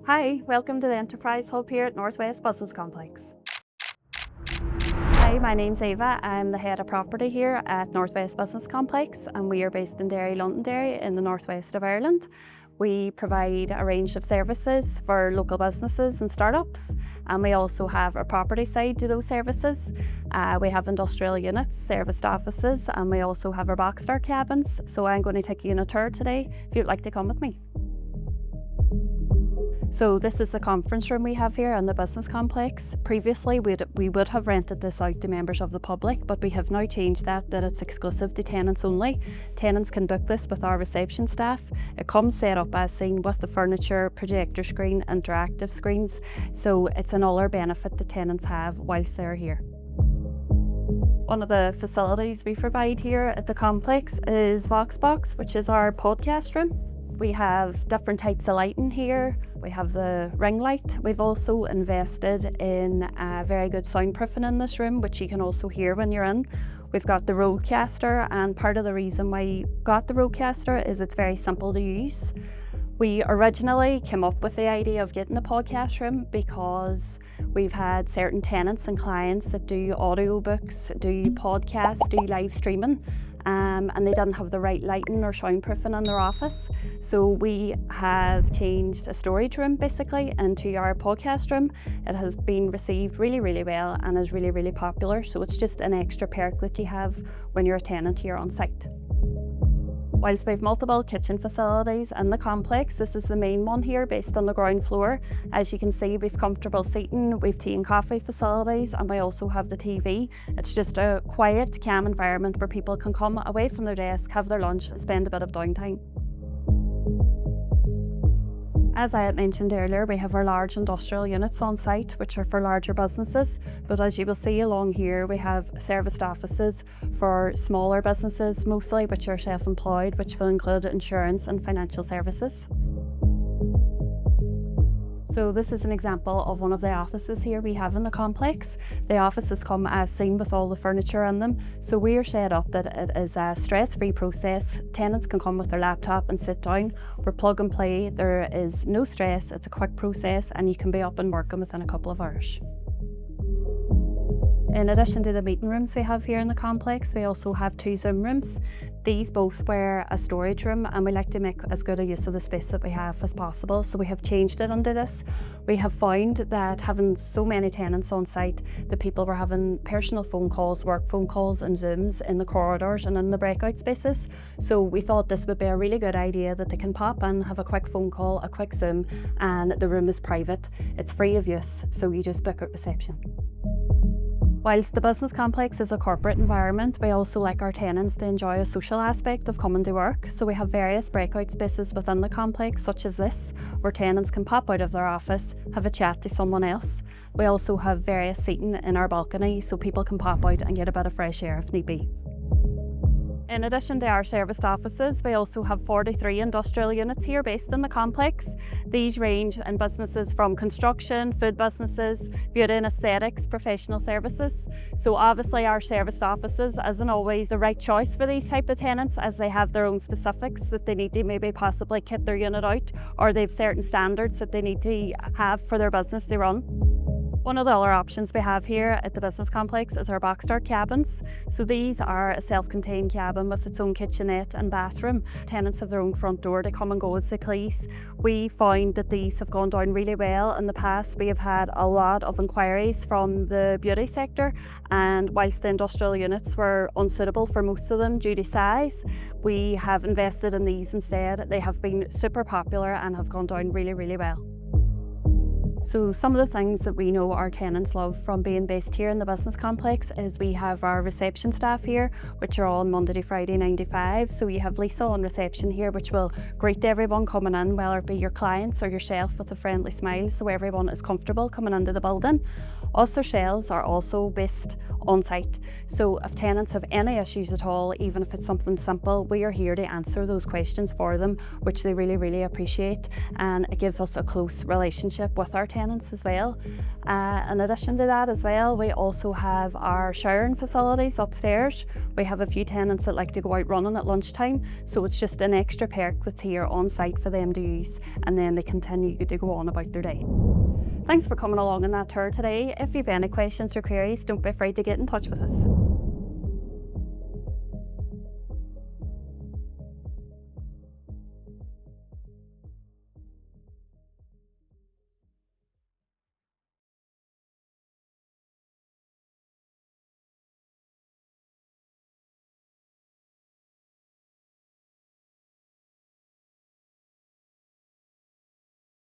Hi, welcome to the Enterprise Hub here at Northwest Business Complex. Hi, my name's Ava. I'm the head of property here at Northwest Business Complex, and we are based in Derry, Londonderry in the northwest of Ireland. We provide a range of services for local businesses and startups, and we also have a property side to those services. We have industrial units, serviced offices, and we also have our boxcar cabins. So I'm going to take you on a tour today if you'd like to come with me. So this is the conference room we have here in the business complex. Previously we would have rented this out to members of the public, but we have now changed that it's exclusive to tenants only. Tenants can book this with our reception staff. It comes set up as seen with the furniture, projector screen, interactive screens. So it's another benefit the tenants have whilst they're here. One of the facilities we provide here at the complex is Voxbox, which is our podcast room. We have different types of lighting here. We have the ring light. We've also invested in very good soundproofing in this room, which you can also hear when you're in. We've got the roadcaster, and part of the reason why we got the roadcaster is it's very simple to use. We originally came up with the idea of getting the podcast room because we've had certain tenants and clients that do audiobooks, do podcasts, do live streaming. And they didn't have the right lighting or soundproofing in their office. So we have changed a storage room basically into our podcast room. It has been received really, really well and is really, really popular. So it's just an extra perk that you have when you're a tenant here on site. Whilst we have multiple kitchen facilities in the complex, this is the main one here based on the ground floor. As you can see, we've comfortable seating, we've tea and coffee facilities, and we also have the TV. It's just a quiet, calm environment where people can come away from their desk, have their lunch, and spend a bit of downtime. As I had mentioned earlier, we have our large industrial units on site, which are for larger businesses. But as you will see along here, we have serviced offices for smaller businesses, mostly which are self-employed, which will include insurance and financial services. So this is an example of one of the offices here we have in the complex. The offices come as seen with all the furniture in them. So we are set up that it is a stress-free process. Tenants can come with their laptop and sit down. We're plug and play. There is no stress. It's a quick process and you can be up and working within a couple of hours. In addition to the meeting rooms we have here in the complex, we also have 2 Zoom rooms. These both were a storage room, and we like to make as good a use of the space that we have as possible, so we have changed it into this. We have found that having so many tenants on site, the people were having personal phone calls, work phone calls and Zooms in the corridors and in the breakout spaces. So we thought this would be a really good idea that they can pop in, have a quick phone call, a quick Zoom, and the room is private. It's free of use, so you just book at reception. Whilst the business complex is a corporate environment, we also like our tenants to enjoy a social aspect of coming to work. So we have various breakout spaces within the complex, such as this, where tenants can pop out of their office, have a chat to someone else. We also have various seating in our balcony, so people can pop out and get a bit of fresh air if need be. In addition to our serviced offices, we also have 43 industrial units here based in the complex. These range in businesses from construction, food businesses, beauty and aesthetics, professional services. So obviously our serviced offices isn't always the right choice for these type of tenants, as they have their own specifics that they need to maybe possibly kit their unit out, or they have certain standards that they need to have for their business to run. One of the other options we have here at the business complex is our boxcar cabins. So these are a self-contained cabin with its own kitchenette and bathroom. Tenants have their own front door to come and go as they please. We found that these have gone down really well. In the past, we have had a lot of inquiries from the beauty sector, and whilst the industrial units were unsuitable for most of them due to size, we have invested in these instead. They have been super popular and have gone down really, really well. So some of the things that we know our tenants love from being based here in the business complex is we have our reception staff here, which are on Monday to Friday 9 to 5. So you have Lisa on reception here, which will greet everyone coming in, whether it be your clients or yourself, with a friendly smile, so everyone is comfortable coming into the building. Us ourselves are also based on site, so if tenants have any issues at all, even if it's something simple, we are here to answer those questions for them, which they really appreciate, and it gives us a close relationship with our tenants as well. In addition to that as well, we also have our showering facilities upstairs. We have a few tenants that like to go out running at lunchtime, so it's just an extra perk that's here on site for them to use, and then they continue to go on about their day. Thanks for coming along on that tour today. If you have any questions or queries, don't be afraid to get in touch with us.